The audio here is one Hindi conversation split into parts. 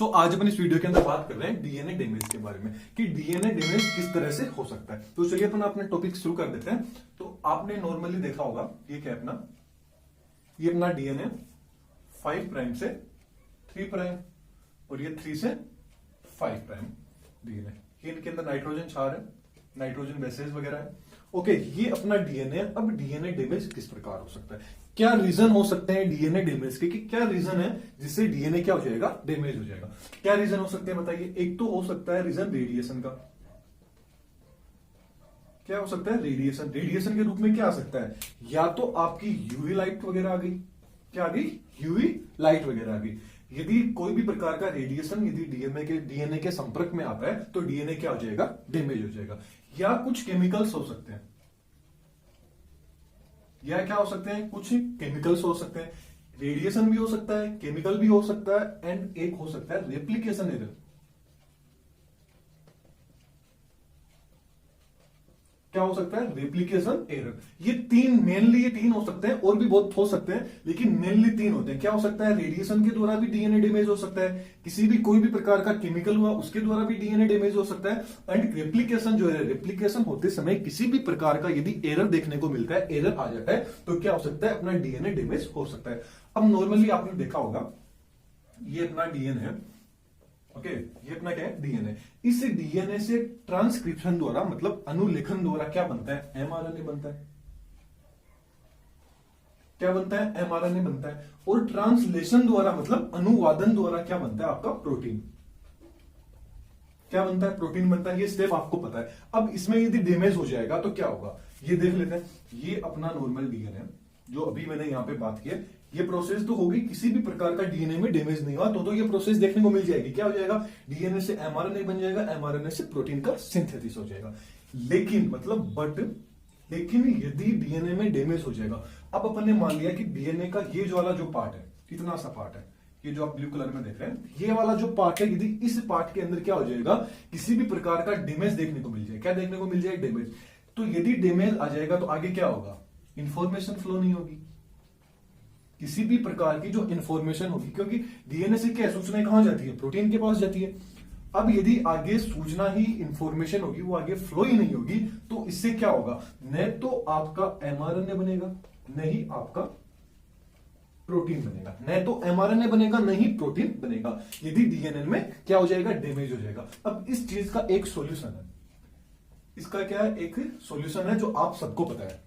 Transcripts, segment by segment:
आज अपन इस वीडियो के अंदर बात कर रहे हैं डीएनए डैमेज के बारे में कि डीएनए डैमेज किस तरह से हो सकता है। तो चलिए अपन अपने टॉपिक शुरू कर देते हैं। तो आपने नॉर्मली देखा होगा ये क्या है ये अपना डीएनए 5 प्राइम से 3 प्राइम और ये 3 से 5 प्राइम डीएनए, ये इनके अंदर नाइट्रोजन क्षार है, नाइट्रोजन बेसेस वगैरह है। ओके, ये अपना डीएनए। अब डीएनए डैमेज किस प्रकार हो सकता है, क्या रीजन हो सकते हैं डीएनए डैमेज के, कि क्या रीजन है जिससे डीएनए क्या हो जाएगा, डैमेज हो जाएगा। क्या रीजन हो सकते हैं बताइए। एक तो हो सकता है रीजन रेडिएशन का। क्या हो सकता है, रेडिएशन। रेडिएशन के रूप में क्या आ सकता है, या तो आपकी यूवी लाइट वगैरह आ गई। क्या आ गई, यूवी लाइट वगैरह आ गई। यदि कोई भी प्रकार का रेडिएशन यदि डीएनए के संपर्क में आता है तो डीएनए क्या हो जाएगा, डैमेज हो जाएगा। या कुछ केमिकल्स हो सकते हैं, या क्या हो सकते हैं, कुछ केमिकल्स हो सकते हैं। रेडिएशन भी हो सकता है, केमिकल भी हो सकता है, एंड एक हो सकता है रेप्लिकेशन एरर। क्या हो सकता है, रेप्लिकेशन एरर। ये तीन हो सकते हैं, और भी बहुत हो सकते हैं, लेकिन मेनली 3 होते हैं। क्या हो सकता है, रेडिएशन के द्वारा भी डीएनए डैमेज हो सकता है, किसी भी कोई भी प्रकार का केमिकल हुआ उसके द्वारा भी डीएनए डैमेज हो सकता है, एंड रेप्लिकेशन जो है, रेप्लिकेशन होते समय किसी भी प्रकार का यदि एरर देखने को मिलता है, एरर आ जाता है, तो क्या हो सकता है, अपना डीएनए डैमेज हो सकता है। अब नॉर्मली आपने देखा होगा ये अपना डीएनए है। ओके, ये अपना क्या है, डीएनए। इस डीएनए से ट्रांसक्रिप्शन द्वारा मतलब अनुलेखन द्वारा क्या बनता है, एमआरएनए बनता है। क्या बनता है, एमआरएनए बनता है। और ट्रांसलेशन द्वारा मतलब अनुवादन द्वारा क्या बनता है, आपका प्रोटीन। क्या बनता है, प्रोटीन बनता है। ये स्टेप आपको पता है। अब इसमें यदि डैमेज हो जाएगा तो क्या होगा, ये देख लेते हैं। ये अपना नॉर्मल डीएनए जो अभी मैंने यहां पे बात की है, ये प्रोसेस तो होगी, किसी भी प्रकार का डीएनए में डैमेज नहीं हुआ तो ये प्रोसेस देखने को मिल जाएगी। क्या हो जाएगा, डीएनए से एमआरएनए बन जाएगा, एमआरएनए से प्रोटीन का सिंथेसिस हो जाएगा। लेकिन लेकिन यदि डीएनए में डैमेज हो जाएगा, अब अपन ने मान लिया कि डीएनए का ये जो वाला जो पार्ट है, कितना सा पार्ट है, ये जो आप ब्लू कलर में देख रहे हैं, ये वाला जो पार्ट है, यदि इस पार्ट के अंदर क्या हो जाएगा, किसी भी प्रकार का डैमेज देखने को मिल जाए। क्या देखने को मिल जाए, डैमेज। तो यदि डैमेज आ जाएगा तो आगे क्या होगा, इंफॉर्मेशन फ्लो नहीं होगी, किसी भी प्रकार की जो इंफॉर्मेशन होगी, क्योंकि डीएनए से क्या सूचना कहां जाती है, प्रोटीन के पास जाती है। अब यदि आगे सूचना ही इंफॉर्मेशन होगी, वो आगे फ्लो ही नहीं होगी, तो इससे क्या होगा, न तो आपका एमआरएनए बनेगा, न ही आपका प्रोटीन बनेगा। न तो एमआरएनए बनेगा, न ही प्रोटीन बनेगा, यदि डीएनए में क्या हो जाएगा, डैमेज हो जाएगा। अब इस चीज का एक सॉल्यूशन है, इसका क्या है, एक सॉल्यूशन है जो आप सबको पता है।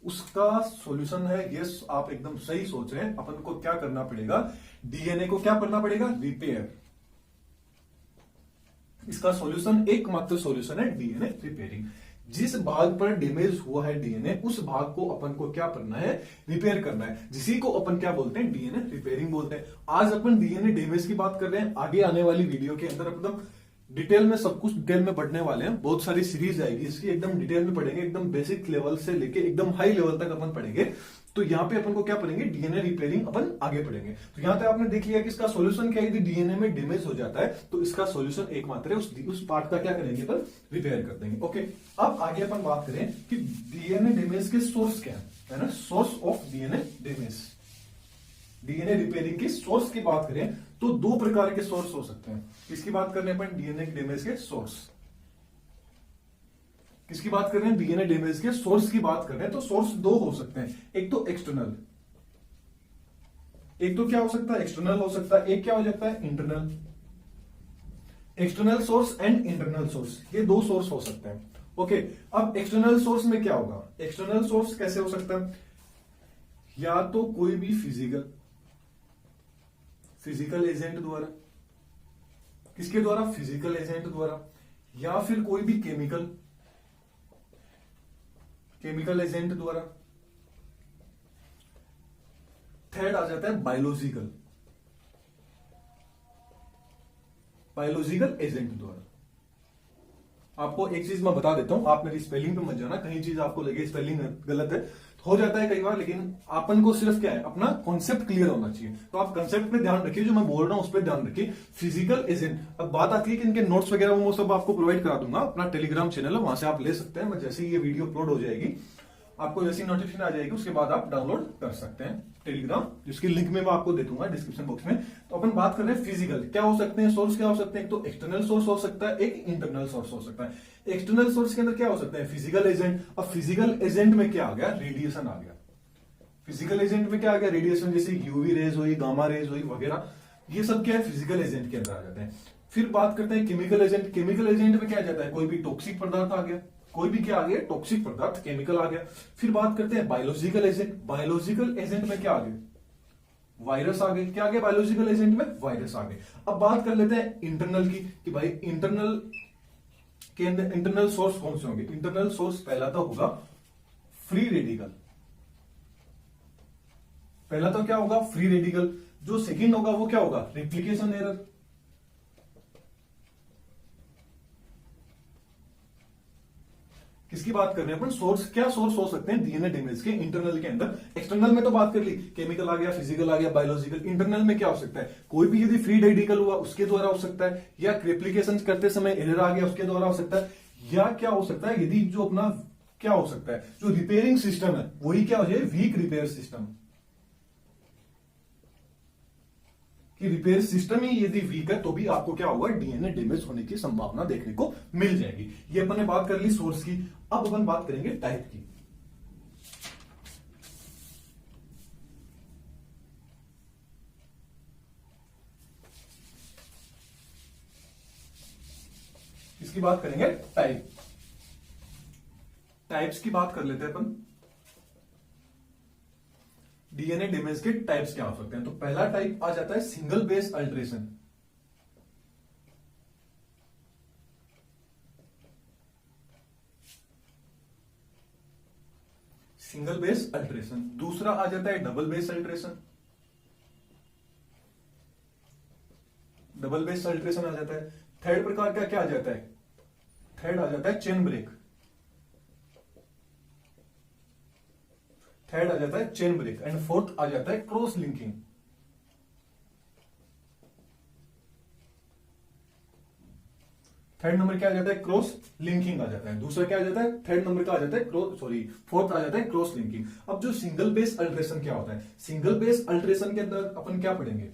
उसका सॉल्यूशन है, यस आप एकदम सही सोच रहे हैं, अपन को क्या करना पड़ेगा, डीएनए को क्या करना पड़ेगा, रिपेयर। इसका सॉल्यूशन, एकमात्र सॉल्यूशन है डीएनए रिपेयरिंग। जिस भाग पर डैमेज हुआ है डीएनए, उस भाग को अपन को क्या करना है, रिपेयर करना है, जिसी को अपन क्या बोलते हैं, डीएनए रिपेयरिंग बोलते हैं। आज अपन डीएनए डैमेज की बात कर रहे हैं। आगे आने वाली वीडियो के अंदर एकदम डिटेल में सब कुछ डिटेल में पढ़ने वाले हैं। बहुत सारी सीरीज आएगी इसकी, एकदम डिटेल में पढ़ेंगे, एकदम बेसिक लेवल से लेके एकदम हाई लेवल तक अपन पढ़ेंगे। तो यहाँ पे अपन को क्या पढ़ेंगे, डीएनए रिपेयरिंग अपन आगे पढ़ेंगे। तो यहाँ तक आपने देख लिया कि इसका सॉल्यूशन क्या है, यदि डीएनए में डैमेज हो जाता है तो इसका सॉल्यूशन एकमात्र है, उस पार्ट का क्या करेंगे, अपन रिपेयर कर देंगे। ओके, अब आगे अपन बात करें कि डीएनए डैमेज के सोर्स क्या है ना, source of DNA damage. DNA repairing के सोर्स की बात करें तो 2 प्रकार के सोर्स हो सकते हैं। किसकी बात कर रहे हैं अपन, डीएनए डैमेज के सोर्स। किसकी बात कर रहे हैं, डीएनए डैमेज के सोर्स की बात कर रहे हैं। तो सोर्स 2 हो सकते हैं, एक तो एक्सटर्नल, एक तो क्या हो सकता है, एक्सटर्नल हो सकता है, एक क्या हो जाता है, internal. External source and internal source, ये 2 सोर्स हो सकते हैं। ओके, अब एक्सटर्नल सोर्स में क्या होगा, एक्सटर्नल सोर्स कैसे हो सकता है, या तो कोई भी फिजिकल एजेंट द्वारा, किसके द्वारा, फिजिकल एजेंट द्वारा, या फिर कोई भी केमिकल एजेंट द्वारा। थर्ड आ जाता है बायोलॉजिकल एजेंट द्वारा। आपको एक चीज मैं बता देता हूं, आप मेरी स्पेलिंग पे मत जाना, कहीं चीज आपको लगे स्पेलिंग गलत है, हो जाता है कई बार, लेकिन अपन को सिर्फ क्या है, अपना कॉन्सेप्ट क्लियर होना चाहिए। तो आप कॉन्सेप्ट पे ध्यान रखिए, जो मैं बोल रहा हूं उस पर ध्यान रखिए। फिजिकल एजेंट, अब बात आती है कि इनके नोट्स वगैरह वो सब आपको प्रोवाइड करा दूंगा, अपना टेलीग्राम चैनल है, वहां से आप ले सकते हैं। मैं जैसे ही ये वीडियो अपलोड हो जाएगी आपको जैसी नोटिफिकेशन आ जाएगी उसके बाद आप डाउनलोड कर सकते हैं टेलीग्राम, जिसकी लिंक में मैं आपको दे दूंगा डिस्क्रिप्शन बॉक्स में। तो अपन बात कर रहे हैं फिजिकल क्या हो सकते हैं, सोर्स क्या हो सकते हैं। एक तो एक्सटर्नल सोर्स हो सकता है, एक इंटरनल सोर्स हो सकता है। एक्सटर्नल सोर्स के अंदर क्या हो सकता है, फिजिकल एजेंट। अब फिजिकल एजेंट में क्या आ गया, रेडिएशन आ गया। फिजिकल एजेंट में क्या आ गया, रेडिएशन, जैसे यूवी रेज हुई, गामा रेज हुई वगैरह, ये सब क्या है फिजिकल एजेंट के अंदर आ जाते हैं। फिर बात करते हैं केमिकल एजेंट। केमिकल एजेंट में क्या आ जाता है, कोई भी टॉक्सिक पदार्थ आ गया, कोई भी क्या आ गया, टॉक्सिक पदार्थ, केमिकल आ गया। फिर बात करते हैं बायोलॉजिकल एजेंट। बायोलॉजिकल एजेंट में क्या आ गया, वायरस आ गए। क्या आ गया बायोलॉजिकल एजेंट में, वायरस आ गए। अब बात कर लेते हैं इंटरनल की, कि भाई इंटरनल के अंदर इंटरनल सोर्स कौन से होंगे। इंटरनल सोर्स पहला तो होगा फ्री रेडिकल। पहला तो क्या होगा, फ्री रेडिकल। जो सेकंड होगा वो क्या होगा, रेप्लिकेशन एरर। किसकी बात कर रहे हैं अपन, सोर्स। क्या सोर्स हो सकते हैं डीएनए डैमेज के इंटरनल के अंदर। एक्सटर्नल में तो बात कर ली, केमिकल आ गया, फिजिकल आ गया, बायोलॉजिकल। इंटरनल में क्या हो सकता है, कोई भी यदि फ्री रेडिकल हुआ उसके द्वारा हो सकता है, या रेप्लिकेशन करते समय एरर आ गया उसके द्वारा हो सकता है, या क्या हो सकता है, यदि जो अपना क्या हो सकता है, जो रिपेयरिंग सिस्टम है वही क्या हो जाए, वीक रिपेयर सिस्टम। कि रिपेयर सिस्टम ही यदि वीक है तो भी आपको क्या होगा, डीएनए डैमेज होने की संभावना देखने को मिल जाएगी। ये अपन ने बात कर ली सोर्स की। अब अपन बात करेंगे टाइप की। इसकी बात करेंगे टाइप। टाइप्स की बात कर लेते हैं अपन। डीएनए डैमेज के टाइप्स क्या हो सकते हैं। तो पहला टाइप आ जाता है single base alteration. Single base alteration. दूसरा आ जाता है double base alteration. Double base alteration आ जाता है। थर्ड प्रकार का क्या आ जाता है, थर्ड आ जाता है चेन ब्रेक। थर्ड आ जाता है चेन ब्रेक। एंड फोर्थ आ जाता है क्रॉस लिंकिंग। थर्ड नंबर क्या आ जाता है, क्रॉस लिंकिंग आ जाता है। दूसरा क्या आ जाता है, थर्ड नंबर का आ जाता है फोर्थ आ जाता है क्रॉस लिंकिंग। अब जो सिंगल बेस अल्टरेशन क्या होता है, सिंगल बेस अल्टरेशन के अंदर अपन क्या पढ़ेंगे,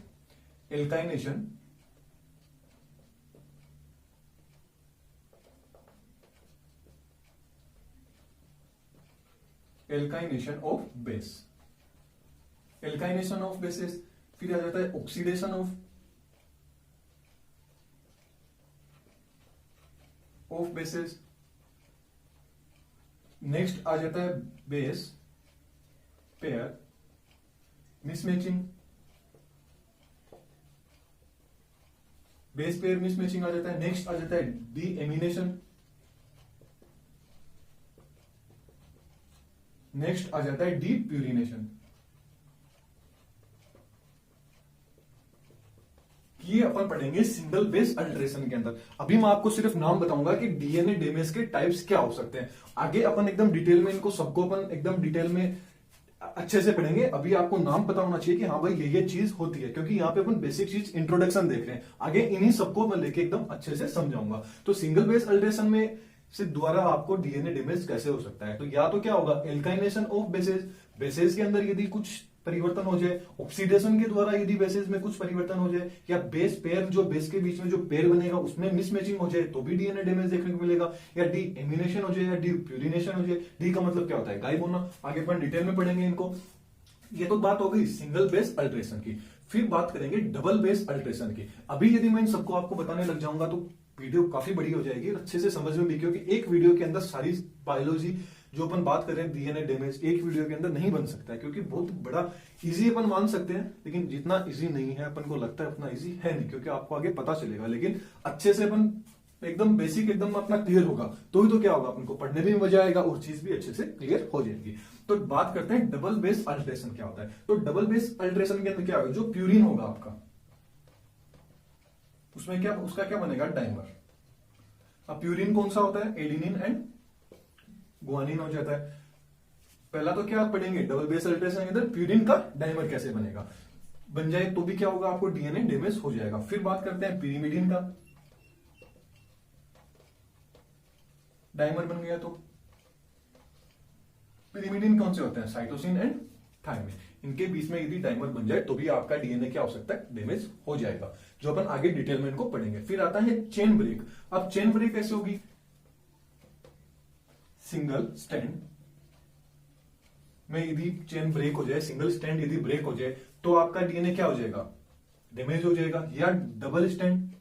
alkylation, alkylation of base, alkylation of bases. फिर आ जाता है ऑक्सीडेशन ऑफ बेसेस। नेक्स्ट आ जाता है base pair mismatching, base pair mismatching आ जाता है। नेक्स्ट आ जाता है डी एमिनेशन। नेक्स्ट आ जाता है डी प्यूरिनेशन। ये अपन पढ़ेंगे सिंगल बेस अल्टरेशन के अंदर। अभी मैं आपको सिर्फ नाम बताऊंगा कि डीएनए डैमेज के टाइप्स क्या हो सकते हैं। आगे अपन एकदम डिटेल में इनको सबको अपन एकदम डिटेल में अच्छे से पढ़ेंगे। अभी आपको नाम पता होना चाहिए कि हाँ भाई ये चीज होती है, क्योंकि यहाँ पे अपन बेसिक चीज इंट्रोडक्शन देख रहे हैं। आगे इन्हीं सबको मैं लेके एकदम अच्छे से समझाऊंगा। तो सिंगल बेस अल्टरेशन में से द्वारा आपको डीएनए डैमेज कैसे हो सकता है, तो या तो क्या होगा, एल्काइनेशन ऑफ बेसेस, बेसेस के अंदर यदि कुछ परिवर्तन हो जाए, ऑक्सीडेशन के द्वारा यदि बेसेस में कुछ परिवर्तन हो जाए, या बेस पेयर, जो बेस के बीच में जो पेयर बनेगा उसमें मिसमैचिंग हो जाए तो भी डीएनए डैमेज देखने को मिलेगा, या डी एमिनेशन हो जाए या डी प्यूरिनेशन हो जाए। डी का मतलब क्या होता है, गायब होना। आगे अपन डिटेल में पढ़ेंगे इनको। ये तो बात हो गई सिंगल बेस अल्टरेशन की। फिर बात करेंगे डबल बेस अल्टरेशन की। अभी यदि मैं इन सबको आपको बताने लग जाऊंगा तो वीडियो काफी बड़ी हो जाएगी, अच्छे से समझ में भी, क्योंकि एक वीडियो के अंदर सारी बायोलॉजी जो अपन बात कर रहे हैं डीएनए डैमेज एक वीडियो के अंदर नहीं बन सकता है, क्योंकि बहुत बड़ा इजी अपन मान सकते हैं, लेकिन जितना इजी नहीं है अपन को लगता है उतना इजी है नहीं, क्योंकि आपको आगे पता चलेगा। लेकिन अच्छे से अपन एकदम बेसिक एकदम अपना क्लियर होगा तो ही तो क्या होगा, अपन को पढ़ने में मजा आएगा और चीज भी अच्छे से क्लियर हो जाएगी। तो बात करते हैं डबल बेस अल्टरेशन क्या होता है। तो डबल बेस अल्टरेशन के अंदर क्या होगा, जो प्यूरिन होगा आपका, उसमें क्या, उसका क्या बनेगा, डाइमर। अब प्यूरिन कौन सा होता है, एडिनिन एंड गुआनिन हो जाता है। पहला तो क्या आप पढ़ेंगे, डबल बेस अल्टरेशन के अंदर प्यूरिन का डाइमर कैसे बनेगा, बन जाए तो भी क्या होगा, आपको डीएनए डैमेज हो जाएगा। फिर बात करते हैं पिरिमिडिन का, डाइमर बन गया तो पिरिमिडिन कौन से होते हैं? Cytosine and thymine. इनके बीच में यदि डाइमर बन जाए तो भी आपका डीएनए क्या हो सकता है? डैमेज हो जाएगा, जो अपन आगे डिटेल में इनको पढ़ेंगे। फिर आता है चेन ब्रेक। अब चेन ब्रेक कैसे होगी? सिंगल स्टैंड में यदि चेन ब्रेक हो जाए, सिंगल स्टैंड यदि ब्रेक हो जाए तो आपका डीएनए क्या हो जाएगा? डैमेज हो जाएगा। या डबल स्टैंड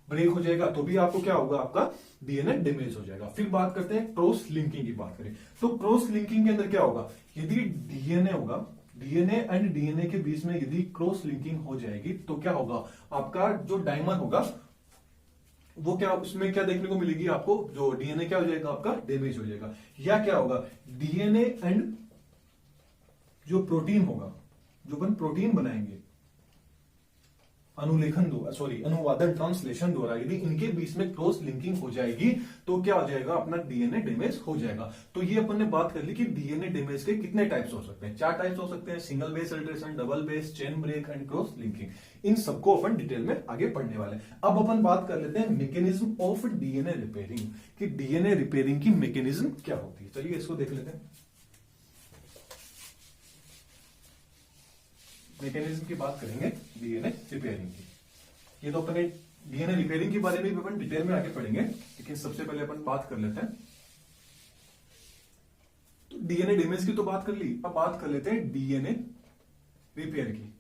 ब्रेक हो जाएगा तो भी आपको क्या होगा? आपका डीएनए डैमेज हो जाएगा। फिर बात करते हैं क्रॉस लिंकिंग की बात करें तो क्रॉस लिंकिंग के अंदर क्या होगा? यदि डीएनए होगा, डीएनए एंड डीएनए के बीच में यदि क्रॉस लिंकिंग हो जाएगी तो क्या होगा? आपका जो डाइमर होगा वो क्या, उसमें क्या देखने को मिलेगी आपको? जो डीएनए क्या हो जाएगा? आपका डैमेज हो जाएगा। या क्या होगा? डीएनए एंड जो प्रोटीन होगा, जो अपन प्रोटीन बनाएंगे अनुलेखन द्वारा, सॉरी अनुवादन ट्रांसलेशन द्वारा, यदि इनके बीच में क्रॉस लिंकिंग हो जाएगी तो क्या हो जाएगा? अपना डीएनए डैमेज हो जाएगा। तो ये अपन ने बात कर ली कि डीएनए डैमेज के कितने टाइप्स हो सकते हैं। 4 टाइप्स हो सकते हैं, single base alteration, double base, chain break and cross linking. इन सबको अपन डिटेल में आगे पढ़ने वाले हैं। अब अपन बात कर लेते हैं मैकेनिज्म ऑफ डीएनए रिपेयरिंग, कि डीएनए रिपेयरिंग की मैकेनिज्म क्या होती है। चलिए इसको देख लेते हैं। मैकेनिज्म की बात करेंगे डीएनए रिपेयरिंग की। ये तो अपने डीएनए रिपेयरिंग के बारे में भी अपन डिटेल में आगे पढ़ेंगे, लेकिन सबसे पहले अपन बात कर लेते हैं। तो डीएनए डैमेज की तो बात कर ली, अब बात कर लेते हैं डीएनए रिपेयर की।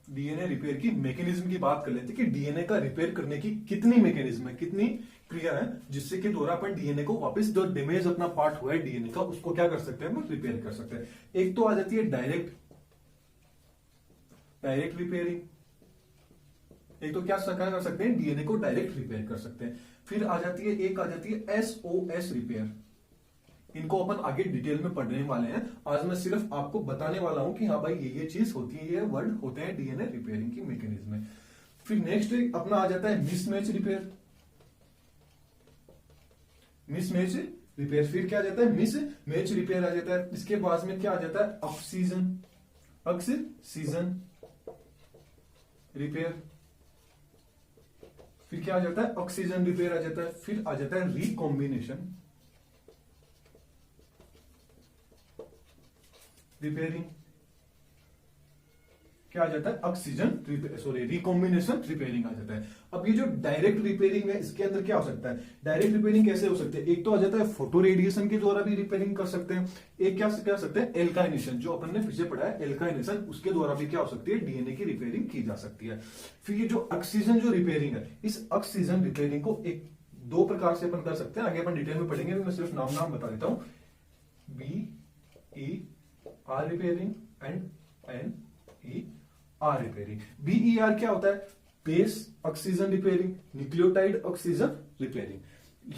डीएनए रिपेयर की मैकेनिज्म की बात कर लेते हैं कि डीएनए का रिपेयर करने की कितनी मैकेनिज्म है, कितनी क्रिया है जिससे कि द्वारा अपन डीएनए को वापस, जो डैमेज अपना पार्ट हुआ है डीएनए का, उसको क्या कर सकते हैं? रिपेयर कर सकते हैं। एक तो आ जाती है डायरेक्ट रिपेयरिंग। एक तो क्या कर सकते हैं? डीएनए को डायरेक्ट रिपेयर कर सकते हैं। फिर आ जाती है, एक आ जाती है एसओएस रिपेयर। इनको अपन आगे डिटेल में पढ़ने वाले हैं। आज मैं सिर्फ आपको बताने वाला हूं कि हाँ भाई ये चीज होती है, ये वर्ड होते हैं डीएनए रिपेयरिंग की मैकेनिज्म में। फिर नेक्स्ट अपना आ जाता है मिसमैच रिपेयर। Mismatch repair. फिर क्या आ जाता है? मिसमैच रिपेयर आ जाता है। इसके बाद में क्या आ जाता है? Oxygen repair. फिर क्या आ जाता है? ऑक्सीजन रिपेयर आ जाता है। फिर आ जाता है रिकॉम्बिनेशन रिपेयरिंग। क्या आ जाता है? ऑक्सीजन रिकॉम्बिनेशन रिपेयरिंग आ जाता है। अब ये जो डायरेक्ट रिपेयरिंग है, इसके अंदर क्या हो सकता है? डायरेक्ट रिपेयरिंग कैसे हो सकती है? एक तो आ जाता है फोटो रेडिएशन के द्वारा भी रिपेयरिंग कर सकते हैं। एक क्या कर सकते हैं? एल्काइनेशन, जो अपन ने पीछे पढ़ा है एल्काइनेशन, उसके द्वारा भी क्या हो सकती है? डीएनए की रिपेयरिंग की जा सकती है। फिर ये जो ऑक्सीजन जो रिपेयरिंग है, इस ऑक्सीजन रिपेयरिंग को एक 2 प्रकार से अपन कर सकते हैं। आगे अपन डिटेल में पढ़ेंगे, मैं सिर्फ नाम बता देता हूं। BER repairing and NER repairing. BER क्या होता है? Base oxygen repairing, nucleotide oxygen repairing.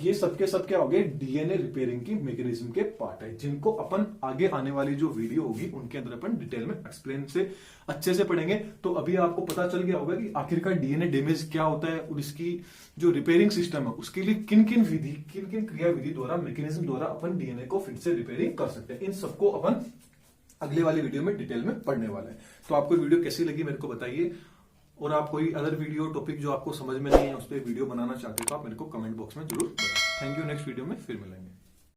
ये सबके सब क्या हो गए? डीएनए रिपेयरिंग की मैकेनिज्म के पार्ट है, जिनको अपन आगे आने वाली जो वीडियो होगी उनके अंदर अपन डिटेल में एक्सप्लेन से अच्छे से पढ़ेंगे। तो अभी आपको पता चल गया होगा कि आखिरकार डीएनए डैमेज क्या होता है और इसकी जो रिपेयरिंग सिस्टम है उसके लिए किन किन क्रिया विधि द्वारा, मैकेनिज्म द्वारा अपन डीएनए को फिर से रिपेयरिंग कर सकते हैं। इन सबको अपन अगले वाली वीडियो में डिटेल में पढ़ने वाले हैं। तो आपको वीडियो कैसी लगी मेरे को बताइए, और आप कोई अदर वीडियो टॉपिक जो आपको समझ में नहीं है उस पर वीडियो बनाना चाहते हो तो आप मेरे को कमेंट बॉक्स में जरूर बताएं। Thank you. नेक्स्ट वीडियो में फिर मिलेंगे।